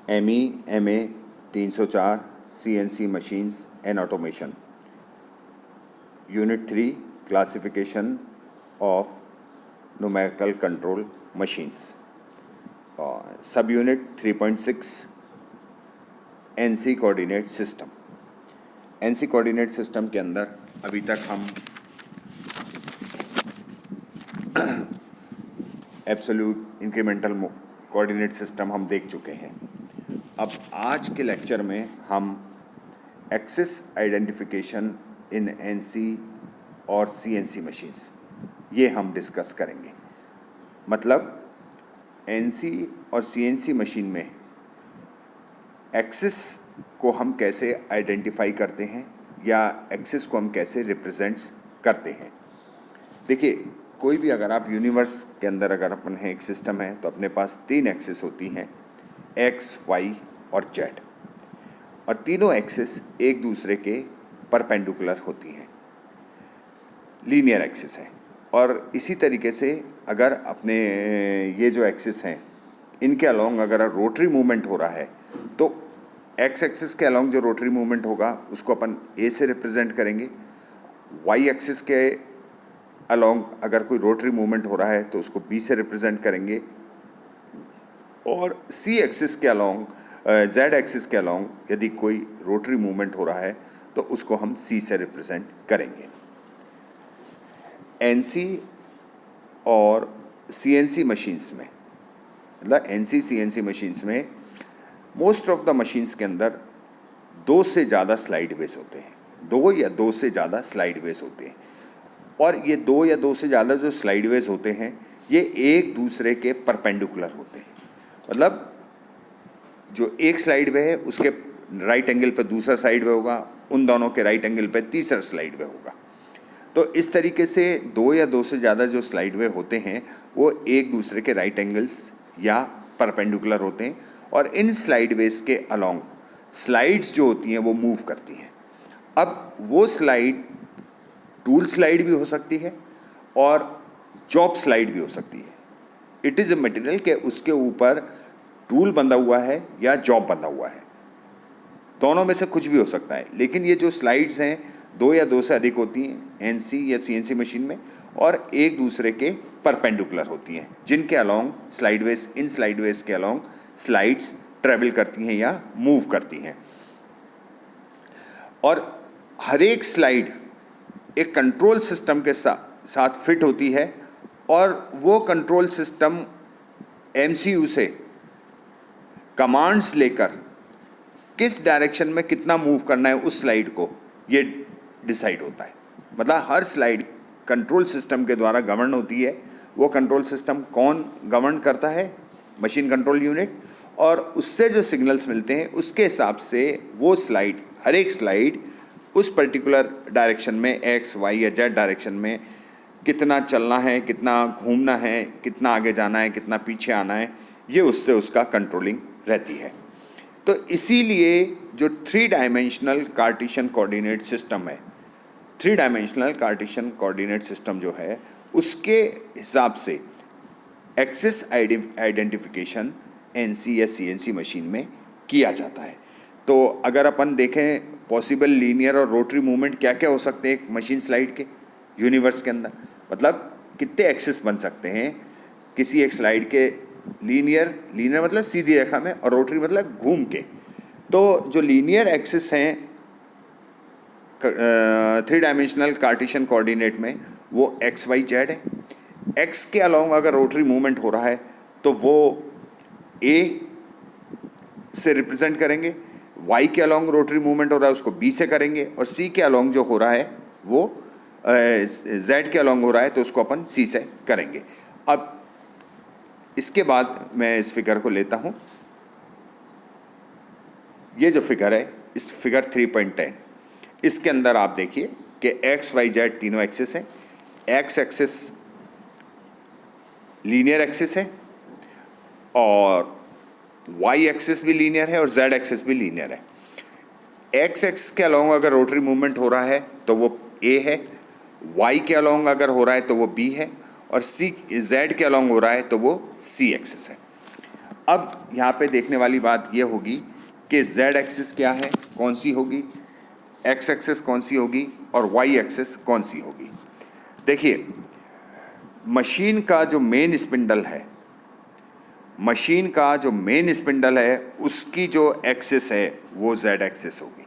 ME MA 304 CNC machines and automation. Unit 3 classification of numerical control machines. Subunit 3.6 NC coordinate system. NC coordinate system के अंदर अभी तक हम absolute incremental coordinate system हम देख चुके हैं। अब आज के लेक्चर में हम एक्सिस आइडेंटिफिकेशन इन एनसी और सीएनसी मशीन्स ये हम डिस्कस करेंगे। मतलब एनसी और सीएनसी मशीन में एक्सिस को हम कैसे आइडेंटिफाई करते हैं या एक्सिस को हम कैसे रिप्रेजेंट्स करते हैं। देखिए, कोई भी अगर आप यूनिवर्स के अंदर अगर अपन है एक सिस्टम है तो अपने पास 3 एक्सिस होती हैं, एक्स, वाई और जेड, और तीनों एक्सिस एक दूसरे के परपेंडिकुलर होती हैं, लीनियर एक्सिस है। और इसी तरीके से अगर अपने ये जो एक्सिस हैं इनके अलोंग अगर रोटरी मूवमेंट हो रहा है तो एक्स एक्सिस के अलोंग जो रोटरी मूवमेंट होगा उसको अपन ए से रिप्रेजेंट करेंगे। वाई एक्सिस के अलोंग अगर कोई रोटरी मूवमेंट हो रहा है तो उसको बी से रिप्रेजेंट करेंगे, और सी एक्सिस के अलोंग जेड एक्सिस के अलोंग यदि कोई रोटरी मूवमेंट हो रहा है तो उसको हम सी से रिप्रेजेंट करेंगे। एनसी और सीएनसी मशीन्स में, मतलब एनसी सीएनसी मशीन्स में मोस्ट ऑफ द मशीन्स के अंदर 2 से ज़्यादा स्लाइड वेज होते हैं, 2 या 2 से ज़्यादा स्लाइड वेज होते हैं। और ये 2 या 2 से ज़्यादा जो स्लाइड वेज होते हैं ये एक दूसरे के परपेंडिकुलर होते हैं। मतलब जो एक स्लाइड वे है उसके राइट एंगल पर दूसरा स्लाइड वे होगा, उन दोनों के राइट एंगल पर तीसरा स्लाइड वे होगा। तो इस तरीके से 2 या 2 से ज़्यादा जो स्लाइड वे होते हैं वो एक दूसरे के राइट एंगल्स या परपेंडिकुलर होते हैं, और इन स्लाइड वेज के अलोंग स्लाइड्स जो होती हैं वो मूव करती हैं। अब वो स्लाइड टूल स्लाइड भी हो सकती है और जॉब स्लाइड भी हो सकती है। इट इज़ ए मटेरियल के उसके ऊपर टूल बंधा हुआ है या जॉब बंधा हुआ है, दोनों में से कुछ भी हो सकता है। लेकिन ये जो स्लाइड्स हैं 2 या 2 से अधिक होती हैं एनसी या सीएनसी मशीन में, और एक दूसरे के परपेंडिकुलर होती हैं, जिनके अलोंग स्लाइडवेज, इन स्लाइडवेज के अलोंग स्लाइड्स ट्रेवल करती हैं या मूव करती हैं। और हर एक स्लाइड एक कंट्रोल सिस्टम के साथ फिट होती है, और वो कंट्रोल सिस्टम एमसीयू से कमांड्स लेकर किस डायरेक्शन में कितना मूव करना है उस स्लाइड को, ये डिसाइड होता है। मतलब हर स्लाइड कंट्रोल सिस्टम के द्वारा गवर्न होती है। वो कंट्रोल सिस्टम कौन गवर्न करता है? मशीन कंट्रोल यूनिट, और उससे जो सिग्नल्स मिलते हैं उसके हिसाब से वो स्लाइड, हर एक स्लाइड उस पर्टिकुलर डायरेक्शन में एक्स, वाई या जेड डायरेक्शन में कितना चलना है, कितना घूमना है, कितना आगे जाना है, कितना पीछे आना है, ये उससे उसका कंट्रोलिंग रहती है। तो इसीलिए जो 3 डायमेंशनल कार्टेशियन कोऑर्डिनेट सिस्टम है, 3 डायमेंशनल कार्टेशियन कोऑर्डिनेट सिस्टम जो है उसके हिसाब से एक्सिस आइडेंटिफिकेशन एनसी या सीएनसी मशीन में किया जाता है। तो अगर अपन देखें पॉसिबल लीनियर और रोटरी मूवमेंट क्या क्या हो सकते हैं एक मशीन स्लाइड के यूनिवर्स के अंदर, मतलब कितने एक्सिस बन सकते हैं किसी एक स्लाइड के। लीनियर मतलब सीधी रेखा में, और रोटरी मतलब घूम के। तो जो लीनियर एक्सिस हैं 3 डायमेंशनल कार्टेशियन कोऑर्डिनेट में वो एक्स, वाई, जेड है। एक्स के अलोंग अगर रोटरी मूवमेंट हो रहा है तो वो ए से रिप्रेजेंट करेंगे, वाई के अलोंग रोटरी मूवमेंट हो रहा है उसको बी से करेंगे, और सी के अलोंग जो हो रहा है वो जेड के अलोंग हो रहा है तो उसको अपन सी से करेंगे। अब इसके बाद मैं इस फिगर को लेता हूँ। ये जो फिगर है, इस फिगर 3.10, इसके अंदर आप देखिए कि एक्स, वाई, जेड तीनों एक्सिस हैं। एक्स एक्सिस लीनियर एक्सिस है, और वाई एक्सिस भी लीनियर है, और जेड एक्सिस भी लीनियर है। एक्स एक्सिस के अलोंग अगर रोटरी मूवमेंट हो रहा है तो वो ए है, वाई के अलोंग अगर हो रहा है तो वो बी है, और सी जेड के अलोंग हो रहा है तो वो सी एक्सिस है। अब यहाँ पे देखने वाली बात ये होगी कि z एक्सिस क्या है, कौन सी होगी, x एक्सिस कौन सी होगी और y एक्सिस कौन सी होगी। देखिए, मशीन का जो मेन स्पिंडल है, मशीन का जो मेन स्पिंडल है उसकी जो एक्सिस है वो z एक्सिस होगी।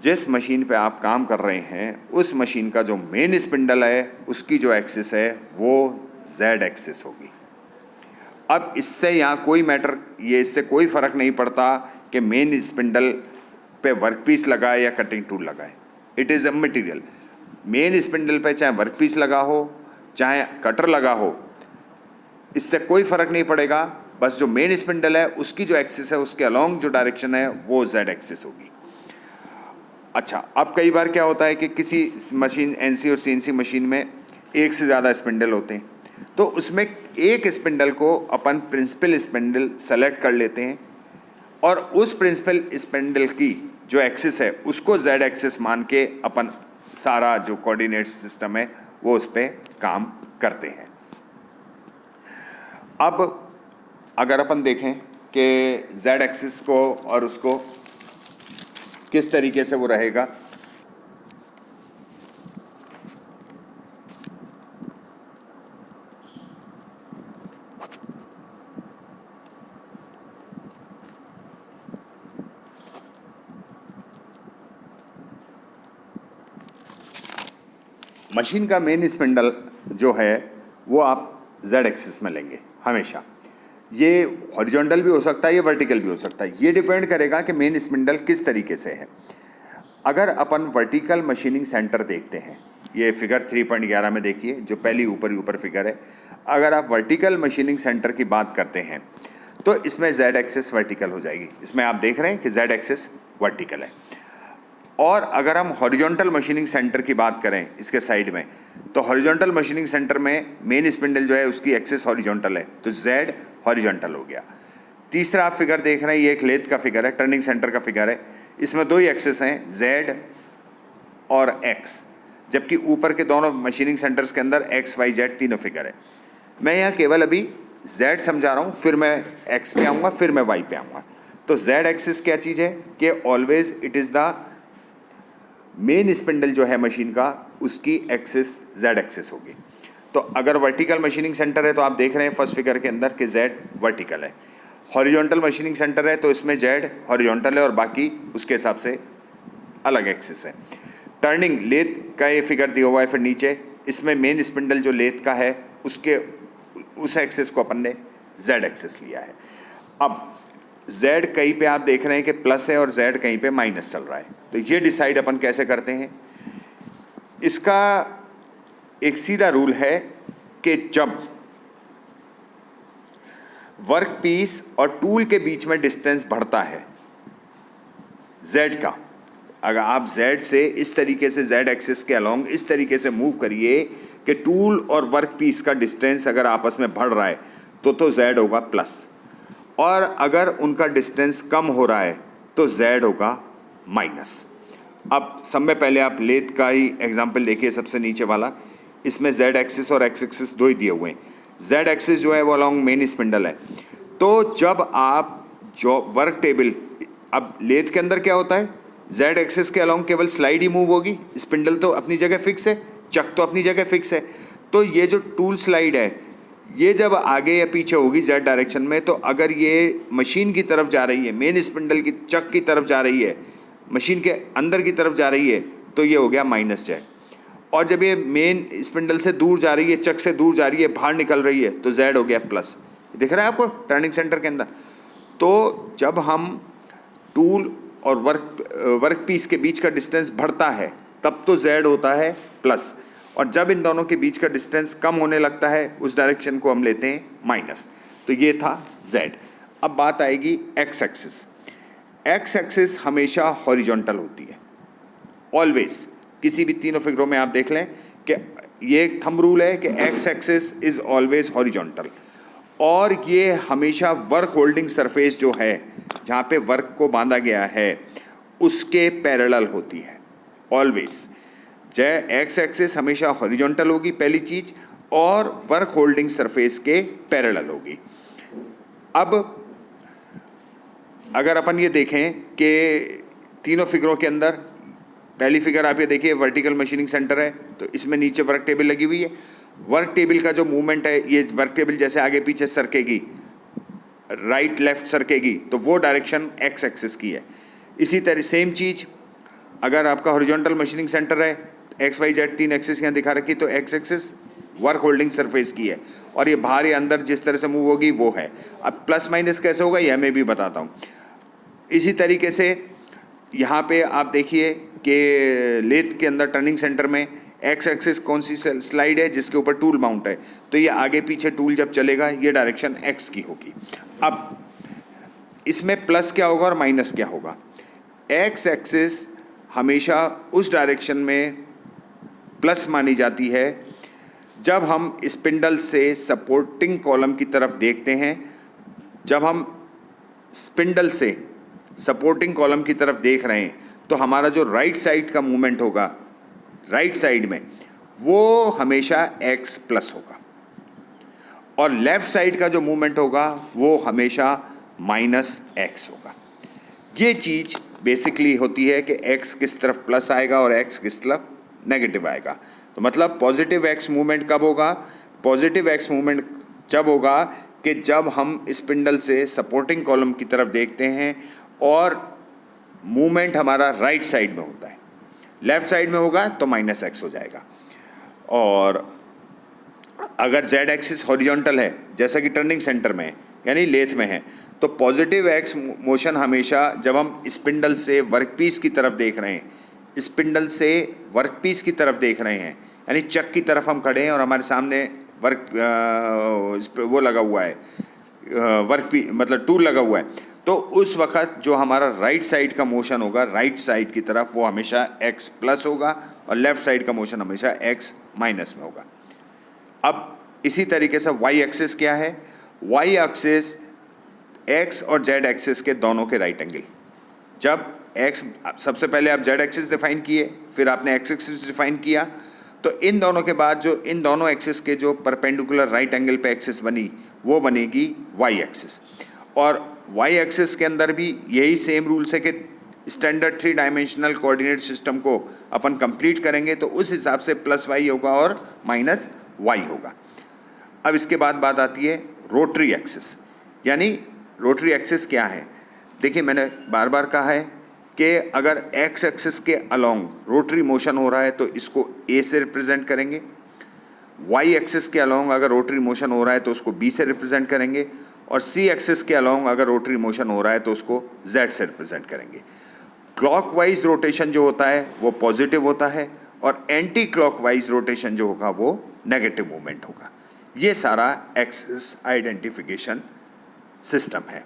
जिस मशीन पे आप काम कर रहे हैं उस मशीन का जो मेन स्पिंडल है उसकी जो एक्सिस है वो z एक्सिस होगी। अब इससे यहाँ कोई मैटर, ये इससे कोई फ़र्क नहीं पड़ता कि मेन स्पिंडल पे वर्कपीस लगाए या कटिंग टूल लगाए, it is a material. Main spindle पे चाहे वर्कपीस लगा हो चाहे कटर लगा हो, इससे कोई फ़र्क नहीं पड़ेगा, बस जो मेन स्पिंडल है उसकी जो एक्सिस है उसके अलोंग जो डायरेक्शन है वो z एक्सिस होगी। अच्छा, अब कई बार क्या होता है कि किसी मशीन एनसी और सीएनसी मशीन में एक से ज़्यादा स्पिंडल होते हैं, तो उसमें एक स्पिंडल को अपन प्रिंसिपल स्पिंडल सेलेक्ट कर लेते हैं और उस प्रिंसिपल स्पिंडल की जो एक्सिस है उसको z एक्सिस मान के अपन सारा जो कोऑर्डिनेट सिस्टम है वो उस पर काम करते हैं। अब अगर अपन देखें कि z एक्सिस को और उसको किस तरीके से वो रहेगा, मशीन का मेन स्पिंडल जो है वो आप z एक्सिस में लेंगे हमेशा। ये हॉरिजॉन्टल भी हो सकता है, ये वर्टिकल भी हो सकता है, ये डिपेंड करेगा कि मेन स्पिंडल किस तरीके से है। अगर अपन वर्टिकल मशीनिंग सेंटर देखते हैं, ये फिगर 3.11 में देखिए, जो पहली ऊपर फिगर है, अगर आप वर्टिकल मशीनिंग सेंटर की बात करते हैं तो इसमें z एक्सिस वर्टिकल हो जाएगी। इसमें आप देख रहे हैं कि z एक्सिस वर्टिकल है। और अगर हम हॉरिजॉन्टल मशीनिंग सेंटर की बात करें इसके साइड में, तो हॉरिजॉन्टल मशीनिंग सेंटर में मेन स्पिंडल जो है उसकी एक्सिस हॉरिजॉन्टल है, तो z हॉरिजॉन्टल हो गया। तीसरा आप फिगर देख रहे हैं, ये एक लेथ का फिगर है, टर्निंग सेंटर का फिगर है। इसमें दो ही एक्सिस हैं, z और x, जबकि ऊपर के दोनों मशीनिंग सेंटर्स के अंदर x, y, z तीनों फिगर है। मैं यहाँ केवल अभी z समझा रहा हूँ, फिर मैं x पे आऊँगा, फिर मैं y पे आऊँगा। तो z एक्सिस क्या चीज़ है कि always it is the main spindle जो है मशीन का उसकी एक्सिस z एक्सिस होगी। तो अगर वर्टिकल मशीनिंग सेंटर है तो आप देख रहे हैं फर्स्ट फिगर के अंदर कि z वर्टिकल है। हॉरिजॉन्टल मशीनिंग सेंटर है तो इसमें z हॉरिजॉन्टल है और बाकी उसके हिसाब से अलग एक्सिस है। टर्निंग लेथ का ये फिगर दिया हुआ है, फिर नीचे इसमें मेन स्पिंडल जो लेथ का है उसके उस एक्सिस को अपन ने z एक्सिस लिया है। अब z कहीं पे आप देख रहे हैं कि प्लस है और z कहीं पे माइनस चल रहा है, तो ये डिसाइड अपन कैसे करते हैं। इसका एक सीधा रूल है कि जब वर्क पीस और टूल के बीच में डिस्टेंस बढ़ता है z का, अगर आप z से इस तरीके से z एक्सिस के अलोंग इस तरीके से मूव करिए कि टूल और वर्क पीस का डिस्टेंस अगर आपस में बढ़ रहा है तो z होगा प्लस, और अगर उनका डिस्टेंस कम हो रहा है तो z होगा माइनस। अब सब में पहले आप लेथ का ही एग्जांपल देखिए, सबसे नीचे वाला, इसमें z एक्सिस और x एक्सिस दो ही दिए हुए हैं। z एक्सिस जो है वो अलोंग मेन स्पिंडल है। तो जब आप जो वर्क टेबल, अब लेथ के अंदर क्या होता है, z एक्सिस के अलोंग केवल स्लाइड ही मूव होगी, स्पिंडल तो अपनी जगह फिक्स है, चक तो अपनी जगह फिक्स है। तो ये जो टूल स्लाइड है ये जब आगे या पीछे होगी z डायरेक्शन में, तो अगर ये मशीन की तरफ जा रही है, मेन स्पिंडल की चक की तरफ जा रही है, मशीन के अंदर की तरफ जा रही है, तो ये हो गया माइनस z। और जब ये मेन स्पिंडल से दूर जा रही है, चक से दूर जा रही है, बाहर निकल रही है, तो z हो गया प्लस। दिख रहा है आपको टर्निंग सेंटर के अंदर। तो जब हम टूल और वर्क पीस के बीच का डिस्टेंस बढ़ता है तब तो z होता है प्लस, और जब इन दोनों के बीच का डिस्टेंस कम होने लगता है उस डायरेक्शन को हम लेते हैं माइनस। तो ये था z। अब बात आएगी x एक्सिस। x एक्सिस हमेशा हॉरिजॉन्टल होती है, ऑलवेज। किसी भी तीनों फिगरों में आप देख लें कि ये एक थंब रूल है कि x axis is always horizontal, और ये हमेशा वर्क होल्डिंग सरफेस जो है जहाँ पे वर्क को बांधा गया है उसके पैरेलल होती है ऑलवेज। x एक्सिस हमेशा हॉरिजॉन्टल होगी पहली चीज़, और वर्क होल्डिंग सरफेस के पैरेलल होगी। अब अगर अपन ये देखें कि तीनों फिगरों के अंदर पहली फिगर आप ये देखिए वर्टिकल मशीनिंग सेंटर है, तो इसमें नीचे वर्क टेबल लगी हुई है। वर्क टेबल का जो मूवमेंट है, ये वर्क टेबल जैसे आगे पीछे सरकेगी, राइट लेफ्ट सरकेगी, तो वो डायरेक्शन एक्स एक्सिस की है। इसी तरह सेम चीज़ अगर आपका हॉरिजॉन्टल मशीनिंग सेंटर है, एक्स वाई जेड 3 एक्सिस यहाँ दिखा रखी, तो x axis work holding surface की है, और ये बाहर या अंदर जिस तरह से मूव होगी वो है। अब प्लस माइनस कैसे होगा यह मैं भी बताता हूँ। इसी तरीके से यहाँ पे आप देखिए कि लेथ के अंदर टर्निंग सेंटर में एक्स एक्सिस कौन सी स्लाइड है जिसके ऊपर टूल माउंट है, तो ये आगे पीछे टूल जब चलेगा ये डायरेक्शन एक्स की होगी। अब इसमें प्लस क्या होगा और माइनस क्या होगा। एक्स एक्सिस हमेशा उस डायरेक्शन में प्लस मानी जाती है जब हम स्पिंडल से सपोर्टिंग कॉलम की तरफ देखते हैं। जब हम स्पिंडल से सपोर्टिंग कॉलम की तरफ देख रहे हैं तो हमारा जो राइट साइड का मूवमेंट होगा राइट साइड में, वो हमेशा एक्स प्लस होगा, और लेफ्ट साइड का जो मूवमेंट होगा वो हमेशा माइनस एक्स होगा। ये चीज़ बेसिकली होती है कि एक्स किस तरफ प्लस आएगा और एक्स किस तरफ नेगेटिव आएगा। तो मतलब पॉजिटिव एक्स मूवमेंट कब होगा? पॉजिटिव एक्स मूवमेंट जब होगा कि जब हम स्पिंडल से सपोर्टिंग कॉलम की तरफ देखते हैं और मूवमेंट हमारा राइट साइड में होता है। लेफ्ट साइड में होगा तो माइनस एक्स हो जाएगा। और अगर जेड एक्सिस हॉरिजॉन्टल है जैसा कि टर्निंग सेंटर में है यानी लेथ में है, तो पॉजिटिव एक्स मोशन हमेशा जब हम स्पिंडल से वर्कपीस की तरफ देख रहे हैं, स्पिंडल से वर्कपीस की तरफ देख रहे हैं, यानी चक की तरफ हम खड़े हैं और हमारे सामने वो लगा हुआ है, वर्कपीस मतलब टूल लगा हुआ है, तो उस वक्त जो हमारा राइट साइड का मोशन होगा राइट साइड की तरफ वो हमेशा एक्स प्लस होगा और लेफ्ट साइड का मोशन हमेशा एक्स माइनस में होगा। अब इसी तरीके से वाई एक्सिस क्या है? वाई एक्सिस एक्स और जेड एक्सिस के दोनों के राइट एंगल। जब एक्स, सबसे पहले आप जेड एक्सिस डिफाइन किए, फिर आपने एक्स एक्सिस डिफाइन किया, तो इन दोनों के बाद जो इन दोनों एक्सिस के जो परपेंडिकुलर राइट एंगल पे एक्सिस बनी वो बनेगी वाई एक्सिस। और वाई एक्सिस के अंदर भी यही सेम रूल्स है कि स्टैंडर्ड 3 डायमेंशनल कोऑर्डिनेट सिस्टम को अपन कंप्लीट करेंगे तो उस हिसाब से प्लस वाई होगा और माइनस वाई होगा। अब इसके बाद बात आती है रोटरी एक्सिस। यानी रोटरी एक्सिस क्या है? देखिए मैंने बार बार कहा है कि अगर एक्स एक्सिस के अलोंग रोटरी मोशन हो रहा है तो इसको ए से रिप्रेजेंट करेंगे, वाई एक्सिस के अलोंग अगर रोटरी मोशन हो रहा है तो उसको बी से रिप्रेजेंट करेंगे, और सी एक्सिस के अलोंग अगर रोटरी मोशन हो रहा है तो उसको जेड से रिप्रेजेंट करेंगे। क्लॉकवाइज रोटेशन जो होता है वो पॉजिटिव होता है और एंटी क्लॉकवाइज रोटेशन जो होगा वो नेगेटिव मूवमेंट होगा। ये सारा एक्सिस आइडेंटिफिकेशन सिस्टम है।